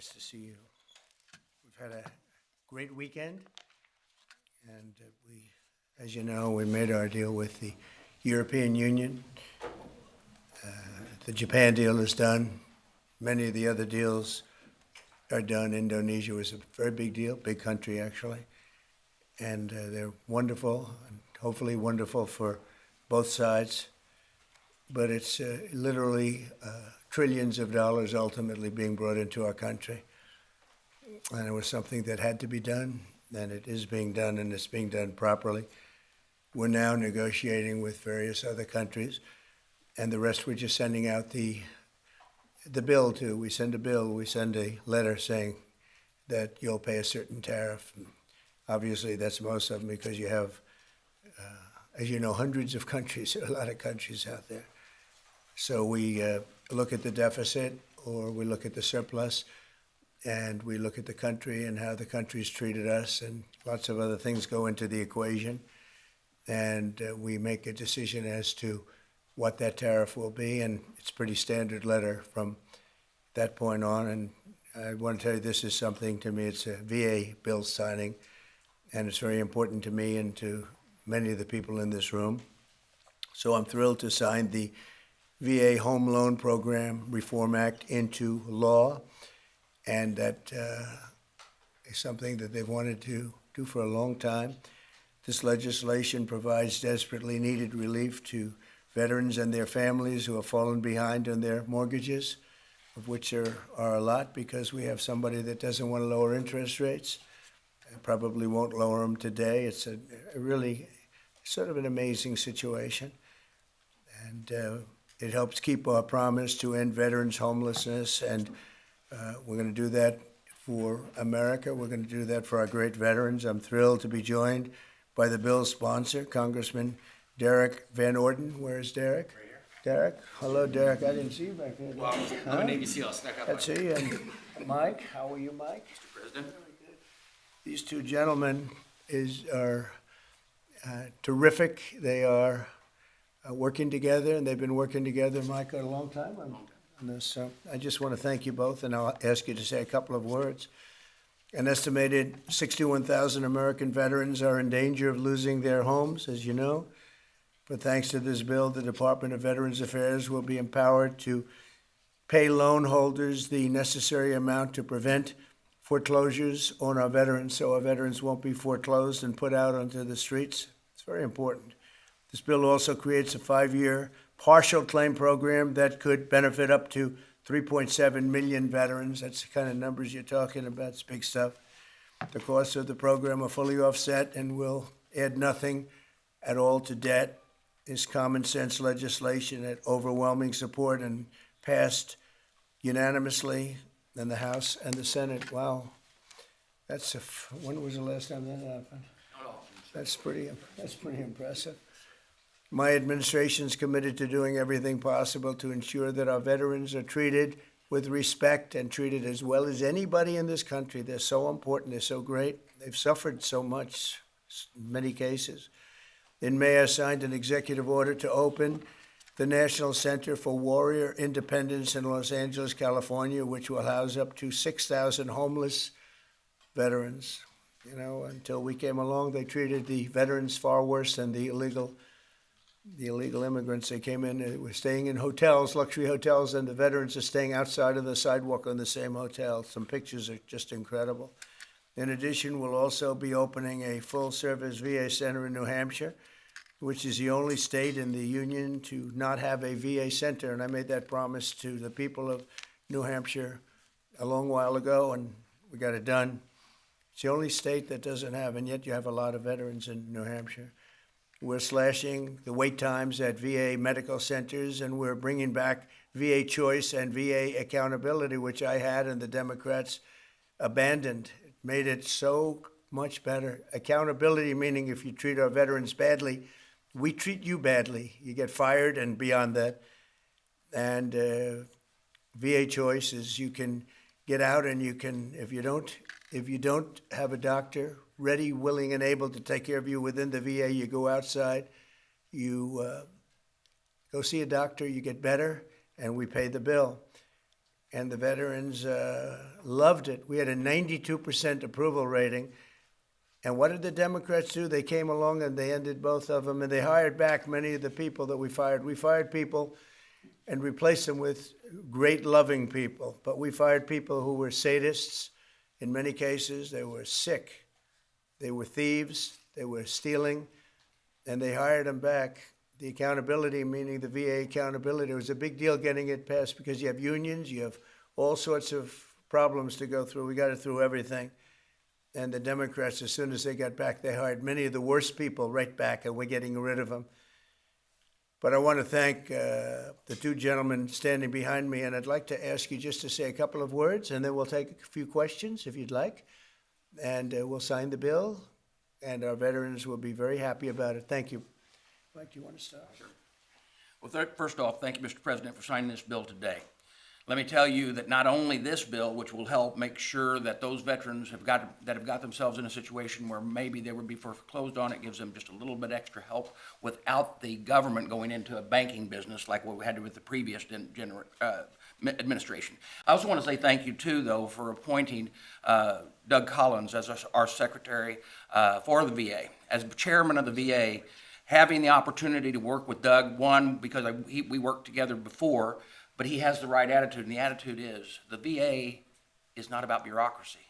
Nice to see you. We've had a great weekend, and as you know, we made our deal with the European Union. The Japan deal is done. Many of the other deals are done. Indonesia was a very big deal, big country actually, and they're wonderful, and hopefully wonderful for both sides. But it's literally trillions of dollars ultimately being brought into our country. And it was something that had to be done, and it is being done, and it's being done properly. We're now negotiating with various other countries, and the rest we're just sending out the bill to. We send a letter saying that you'll pay a certain tariff. And obviously, that's most of them because you have, as you know, hundreds of countries, a lot of countries out there. So we look at the deficit, or we look at the surplus, and we look at the country and how the country's treated us, and lots of other things go into the equation. And we make a decision as to what that tariff will be, and it's a pretty standard letter from that point on. And I want to tell you, this is something, to me, it's a VA bill signing, and it's very important to me and to many of the people in this room. So I'm thrilled to sign the VA Home Loan Program Reform Act into law, and that is something that they've wanted to do for a long time. This legislation provides desperately needed relief to veterans and their families who have fallen behind on their mortgages, of which there are a lot, because we have somebody that doesn't want to lower interest rates and probably won't lower them today. It's a really sort of an amazing situation. And it helps keep our promise to end veterans' homelessness, and we're going to do that for America. We're going to do that for our great veterans. I'm thrilled to be joined by the bill's sponsor, Congressman Derek Van Orden. Where is Derek? Right here. Derek? Hello, Derek. I didn't see you back there. Well, I'm a Navy SEAL. I snuck up on That's you. And Mike, how are you, Mike? Mr. President. These two gentlemen are terrific. They are working together, and they've been working together, Mike, a long time on this. So I just want to thank you both, and I'll ask you to say a couple of words. An estimated 61,000 American veterans are in danger of losing their homes, as you know. But thanks to this bill, the Department of Veterans Affairs will be empowered to pay loan holders the necessary amount to prevent foreclosures on our veterans, so our veterans won't be foreclosed and put out onto the streets. It's very important. This bill also creates a 5-year partial claim program that could benefit up to 3.7 million veterans. That's the kind of numbers you're talking about. It's big stuff. The costs of the program are fully offset and will add nothing at all to debt. This common sense legislation had overwhelming support and passed unanimously in the House and the Senate. Wow. When was the last time that happened? That's pretty impressive. My administration is committed to doing everything possible to ensure that our veterans are treated with respect and treated as well as anybody in this country. They're so important. They're so great. They've suffered so much in many cases. In May, I signed an executive order to open the National Center for Warrior Independence in Los Angeles, California, which will house up to 6,000 homeless veterans. You know, until we came along, they treated the veterans far worse than the illegal immigrants. They came in, they were staying in hotels, luxury hotels, and the veterans are staying outside of the sidewalk on the same hotel. Some pictures are just incredible. In addition, we'll also be opening a full-service VA center in New Hampshire, which is the only state in the union to not have a VA center. And I made that promise to the people of New Hampshire a long while ago, and we got it done. It's the only state that doesn't have, and yet you have a lot of veterans in New Hampshire. We're slashing the wait times at VA medical centers, and we're bringing back VA choice and VA accountability, which I had and the Democrats abandoned. It made it so much better. Accountability, meaning if you treat our veterans badly, we treat you badly. You get fired and beyond that. And VA choice is you can get out and you can, if you don't have a doctor ready, willing, and able to take care of you within the VA, you go outside, you go see a doctor, you get better, and we pay the bill. and the veterans loved it. We had a 92% approval rating. And what did the Democrats do? They came along and they ended both of them, and they hired back many of the people that we fired. We fired people and replaced them with great, loving people. But we fired people who were sadists. In many cases, they were sick. They were thieves. They were stealing. And they hired them back. The accountability, meaning the VA accountability, it was a big deal getting it passed because you have unions, you have all sorts of problems to go through. We got it through everything. And the Democrats, as soon as they got back, they hired many of the worst people right back, and we're getting rid of them. But I want to thank the two gentlemen standing behind me, and I'd like to ask you just to say a couple of words, and then we'll take a few questions if you'd like, and we'll sign the bill, and our veterans will be very happy about it. Thank you. Mike, do you want to start? Sure. Well, first off, thank you, Mr. President, for signing this bill today. Let me tell you that not only this bill, which will help make sure that those veterans have got themselves in a situation where maybe they would be foreclosed on, it gives them just a little bit extra help without the government going into a banking business like what we had with the previous administration. I also want to say thank you too, though, for appointing Doug Collins as our secretary for the VA. As chairman of the VA, having the opportunity to work with Doug, one, because we worked together before, but he has the right attitude, and the attitude is the VA is not about bureaucracy.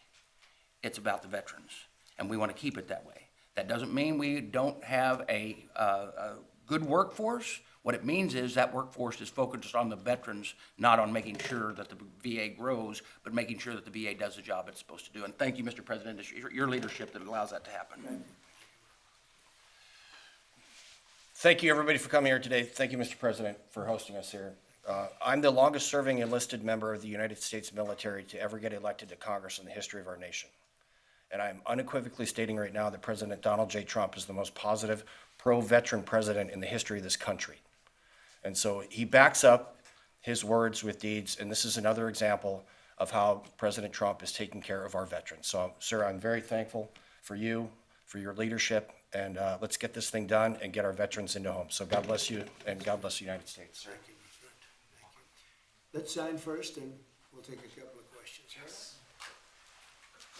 It's about the veterans, and we want to keep it that way. That doesn't mean we don't have a good workforce. What it means is that workforce is focused on the veterans, not on making sure that the VA grows, but making sure that the VA does the job it's supposed to do. And thank you, Mr. President, it's your leadership that allows that to happen. Thank you, everybody, for coming here today. Thank you, Mr. President, for hosting us here. I'm the longest-serving enlisted member of the United States military to ever get elected to Congress in the history of our nation. And I'm unequivocally stating right now that President Donald J. Trump is the most positive, pro-veteran president in the history of this country. And so he backs up his words with deeds, and this is another example of how President Trump is taking care of our veterans. So, sir, I'm very thankful for you, for your leadership, and let's get this thing done and get our veterans into homes. So God bless you, and God bless the United States. Thank you. Let's sign first, and we'll take a couple of questions. Yes.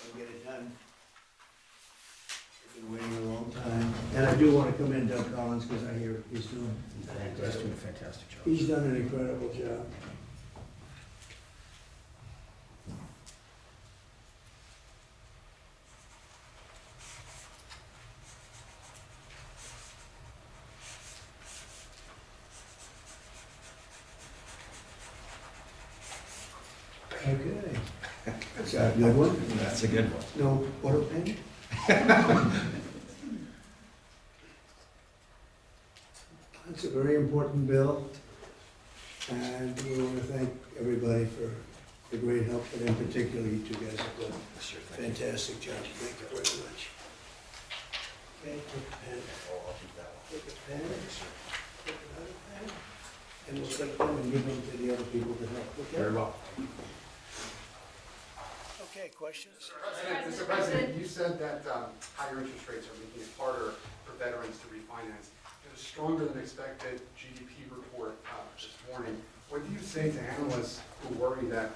I'll get it done. I've been waiting a long time. And I do want to commend Doug Collins, because I hear he's doing He's doing a fantastic job. He's done an incredible job. Okay. That's a good one. That's a good one. No water pen? It's a very important bill, and we want to thank everybody for the great help, but in particular, you two guys have done a fantastic job. Thank you very much. Okay, take a pen. Take a pen. Take another pen. And we'll set them and give them to the other people to help. Okay? Very well. Okay, questions? Mr. President, you said that higher interest rates are making it harder for veterans to refinance. There's a stronger than expected GDP report this morning. What do you say to analysts who worry that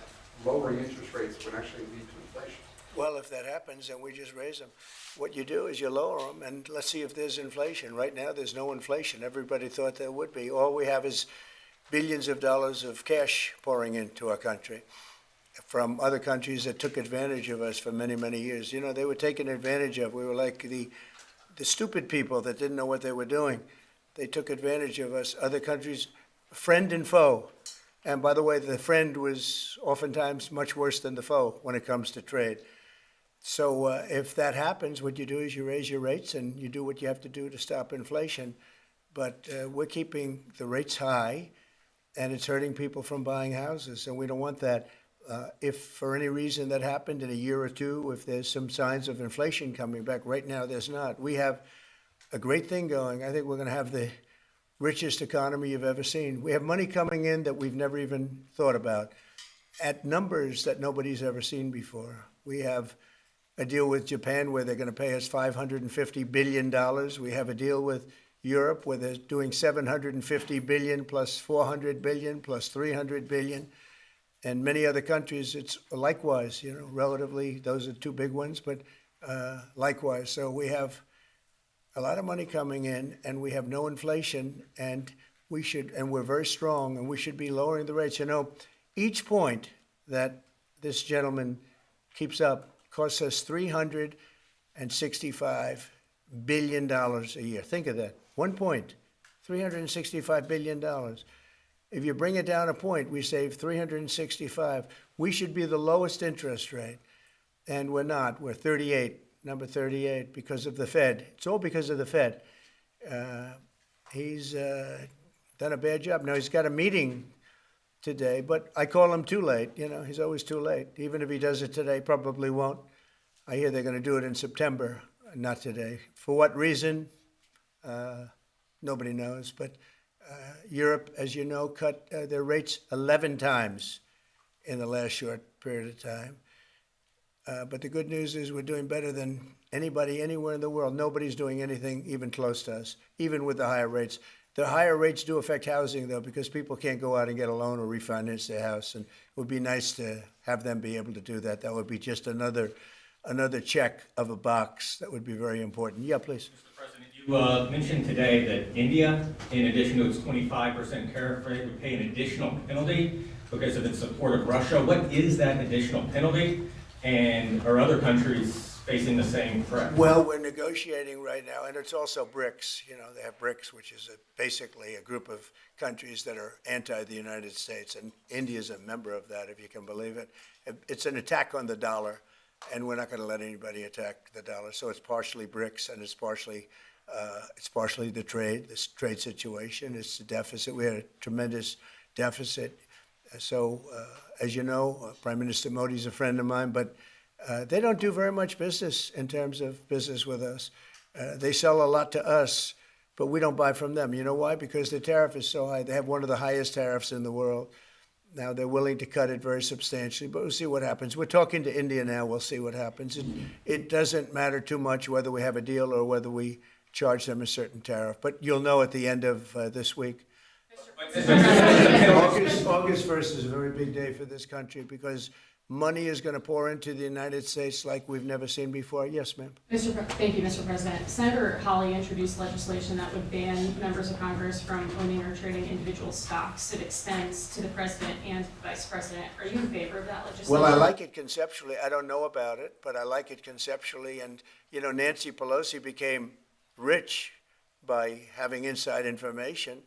lowering interest rates would actually lead to inflation? Well, if that happens, then we just raise them. What you do is you lower them, and let's see if there's inflation. Right now, there's no inflation. Everybody thought there would be. All we have is billions of dollars of cash pouring into our country from other countries that took advantage of us for many, many years. You know, they were taken advantage of. We were like the stupid people that didn't know what they were doing. They took advantage of us. Other countries, friend and foe. And by the way, the friend was oftentimes much worse than the foe when it comes to trade. So if that happens, what you do is you raise your rates and you do what you have to do to stop inflation. But we're keeping the rates high, and it's hurting people from buying houses, and we don't want that. If for any reason that happened in a year or two, if there's some signs of inflation coming back, right now there's not. We have a great thing going. I think we're going to have the richest economy you've ever seen. We have money coming in that we've never even thought about at numbers that nobody's ever seen before. We have a deal with Japan where they're going to pay us $550 billion. We have a deal with Europe where they're doing $750 billion plus $400 billion plus $300 billion. And many other countries, it's likewise, relatively, those are two big ones, but likewise. So we have a lot of money coming in, and we have no inflation, and we're very strong, and we should be lowering the rates. Each point that this gentleman keeps up costs us $365 billion a year. Think of that. 1 point, $365 billion. If you bring it down a point, we save 365. We should be the lowest interest rate, and we're not. We're 38, number 38, because of the Fed. It's all because of the Fed. He's done a bad job. Now, he's got a meeting today, but I call him too late. He's always too late. Even if he does it today, probably won't. I hear they're going to do it in September, not today. For what reason? Nobody knows, but Europe, as you know, cut their rates 11 times in the last short period of time. But the good news is we're doing better than anybody anywhere in the world. Nobody's doing anything even close to us, even with the higher rates. The higher rates do affect housing, though, because people can't go out and get a loan or refinance their house. And it would be nice to have them be able to do that. That would be just another check of a box. That would be very important. Yeah, please. You mentioned today that India, in addition to its 25% tariff rate, would pay an additional penalty because of its support of Russia. What is that additional penalty? And are other countries facing the same threat? Well, we're negotiating right now, and it's also BRICS. They have BRICS, which is basically a group of countries that are anti the United States, and India is a member of that, if you can believe it. It's an attack on the dollar, and we're not going to let anybody attack the dollar. So it's partially BRICS, and it's partially the this trade situation. It's the deficit. We had a tremendous deficit. So, as you know, Prime Minister Modi's a friend of mine, but they don't do very much business in terms of business with us. They sell a lot to us, but we don't buy from them. You know why? Because the tariff is so high. They have one of the highest tariffs in the world. Now, they're willing to cut it very substantially, but we'll see what happens. We're talking to India now. We'll see what happens. It doesn't matter too much whether we have a deal or whether we charge them a certain tariff, but you'll know at the end of this week. August 1st is a very big day for this country because money is going to pour into the United States like we've never seen before. Yes, ma'am. Thank you, Mr. President. Senator Hawley introduced legislation that would ban members of Congress from owning or trading individual stocks. It extends to the president and the vice president. Are you in favor of that legislation? Well, I like it conceptually. I don't know about it, but I like it conceptually. And, Nancy Pelosi became rich by having inside information.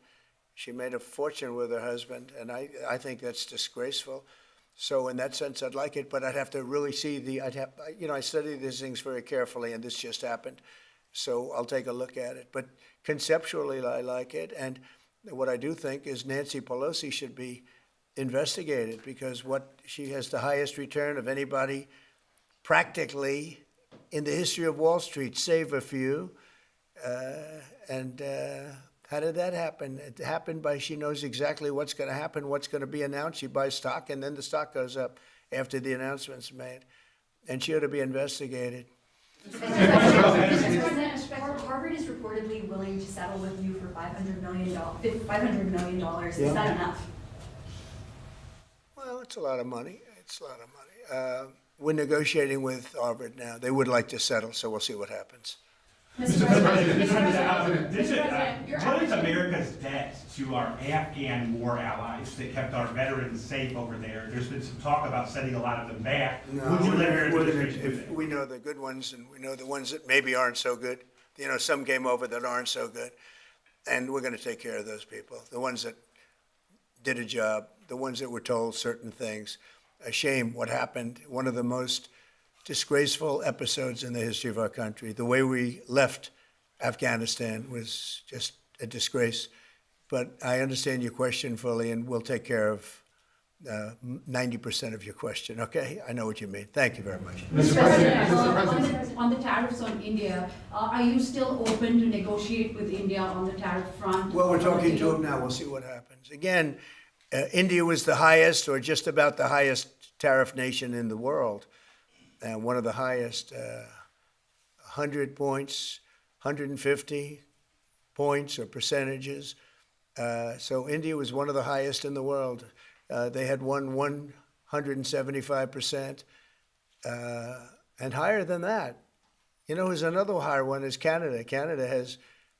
She made a fortune with her husband, and I think that's disgraceful. So in that sense, I'd like it, but I'd have to really see I study these things very carefully, and this just happened. So I'll take a look at it. But conceptually, I like it. And what I do think is Nancy Pelosi should be investigated because she has the highest return of anybody practically in the history of Wall Street, save a few. How did that happen? It happened by she knows exactly what's going to happen, what's going to be announced. She buys stock, and then the stock goes up after the announcement's made. And she ought to be investigated. Mr. President, Harvard is reportedly willing to settle with you for $500 million. Is that enough? Well, it's a lot of money. We're negotiating with Harvard now. They would like to settle, so we'll see what happens. Mr. President, What is America's debt to our Afghan war allies that kept our veterans safe over there? There's been some talk about sending a lot of them back. Would you let our administration do that? We know the good ones, and we know the ones that maybe aren't so good. Some came over that aren't so good, and we're going to take care of those people. The ones that did a job, the ones that were told certain things. A shame what happened. One of the most disgraceful episodes in the history of our country. The way we left Afghanistan was just a disgrace. But I understand your question fully, and we'll take care of 90% of your question, okay? I know what you mean. Thank you very much. Mr. President, on the tariffs on India, are you still open to negotiate with India on the tariff front? Well, we're talking to them now. We'll see what happens. Again, India was the highest or just about the highest tariff nation in the world. And one of the highest, 100 points, 150 points or percentages. So India was one of the highest in the world. They had won 175%, and higher than that. You know, who's another higher one is Canada.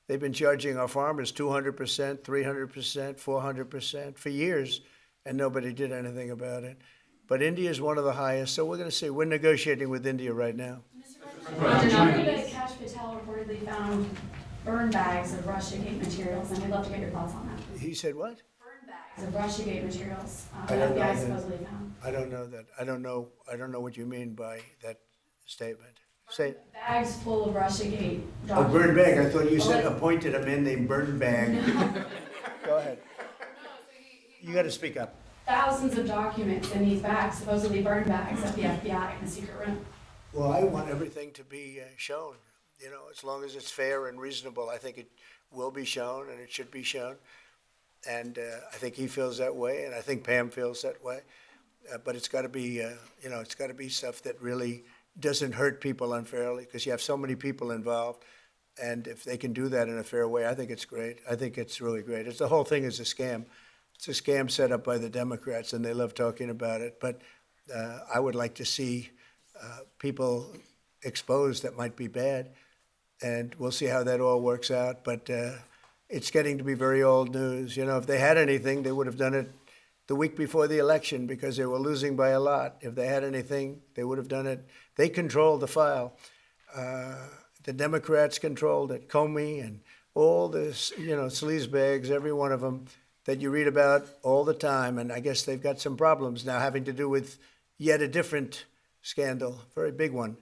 They've been charging our farmers 200%, 300%, 400% for years, and nobody did anything about it. But India is one of the highest, so we're going to see. We're negotiating with India right now. Yesterday, Kash Patel reportedly found burn bags of Russiagate materials, and we'd love to get your thoughts on that. He said what? Burn bags of Russiagate materials I that don't know FBI that. supposedly found. I don't know that. I don't know what you mean by that statement. Say, Bags full of Russiagate oh, documents. burn bag. I thought you said Well, appointed a man named Burn Bag. Go ahead. You got to speak up. Thousands of documents in these bags, supposedly burn bags at the FBI in the secret room. Well, I want everything to be shown, you know, as long as it's fair and reasonable. I think it will be shown and it should be shown. And I think he feels that way, and I think Pam feels that way. But it's got to be, you know, it's got to be stuff that really doesn't hurt people unfairly, because you have so many people involved. And if they can do that in a fair way, I think it's great. I think it's really great. The whole thing is a scam. It's a scam set up by the Democrats, and they love talking about it. But I would like to see people exposed that might be bad, and we'll see how that all works out. But it's getting to be very old news. You know, if they had anything, they would have done it the week before the election, because they were losing by a lot. If they had anything, they would have done it. They controlled the file. The Democrats controlled it. Comey and all this, you know, sleazebags, every one of them that you read about all the time. And I guess they've got some problems now having to do with yet a different scandal, very big one.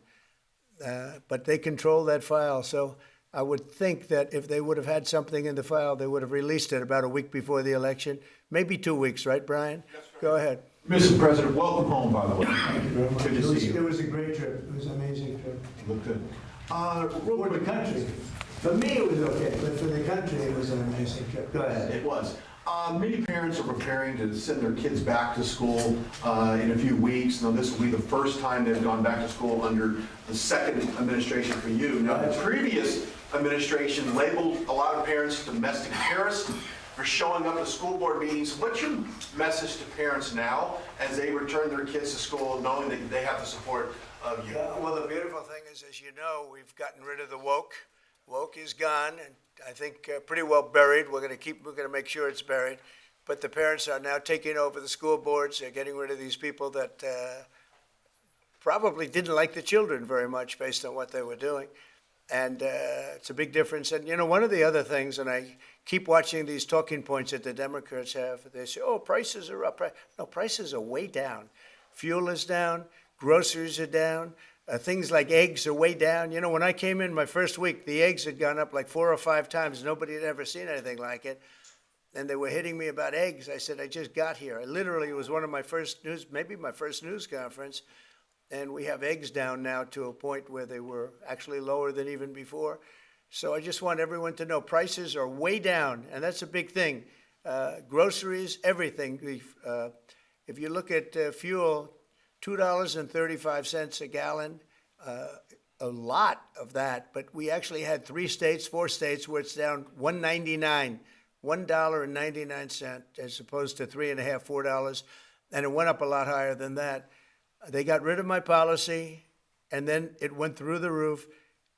But they control that file. So I would think that if they would have had something in the file, they would have released it about a week before the election, maybe 2 weeks, right, Brian? Go ahead. Mr. President, welcome home, by the way. Thank you very much. Good to see you. It was a great trip. It was an amazing trip. Look good. For the country. For me, it was okay, but for the country, it was an amazing trip. Go ahead. It was. Many parents are preparing to send their kids back to school in a few weeks. Now, this will be the first time they've gone back to school under the second administration for you. Now, the previous administration labeled a lot of parents domestic terrorists for showing up at school board meetings. What's your message to parents now as they return their kids to school, knowing that they have the support of you? Well, the beautiful thing is, as you know, we've gotten rid of the woke. Woke is gone, and I think pretty well buried. We're going to make sure it's buried. But the parents are now taking over the school boards. They're getting rid of these people that probably didn't like the children very much based on what they were doing. And it's a big difference. And, you know, one of the other things, and I keep watching these talking points that the Democrats have, they say, oh, prices are up. No, prices are way down. Fuel is down. Groceries are down. Things like eggs are way down. You know, when I came in my first week, the eggs had gone up like 4 or 5 times. Nobody had ever seen anything like it. And they were hitting me about eggs. I said, I just got here. It was one of my first news, maybe my first news conference. And we have eggs down now to a point where they were actually lower than even before. So I just want everyone to know prices are way down, and that's a big thing. Groceries, everything. If you look at fuel, $2.35 a gallon, a lot of that. But we actually had 4 states where it's down $1.99 as opposed to $3.50, $4, and it went up a lot higher than that. They got rid of my policy, and then it went through the roof,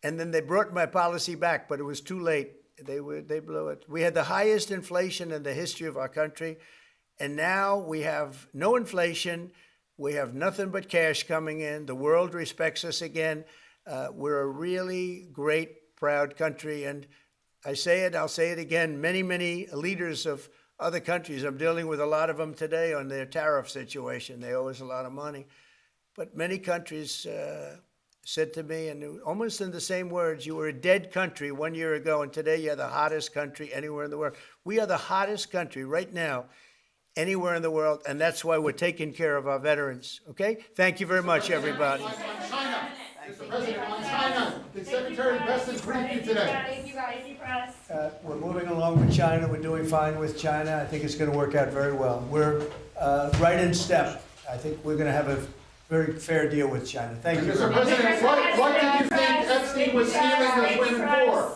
and then they brought my policy back, but it was too late. They blew it. We had the highest inflation in the history of our country, and now we have no inflation. We have nothing but cash coming in. The world respects us again. We're a really great, proud country, and I say it, I'll say it again, many, many leaders of other countries, I'm dealing with a lot of them today on their tariff situation. They owe us a lot of money. But many countries said to me, and almost in the same words, you were a dead country 1 year ago, and today you're the hottest country anywhere in the world. We are the hottest country right now anywhere in the world, and that's why we're taking care of our veterans, okay? Thank you very much, everybody. China. Mr. President, on China, did Secretary Bessent brief you today? Thank you guys. We're moving along with China. We're doing fine with China. I think it's going to work out very well. We're right in step. I think we're going to have a very fair deal with China. Thank you. Mr. President, what did you think Epstein was stealing those women for?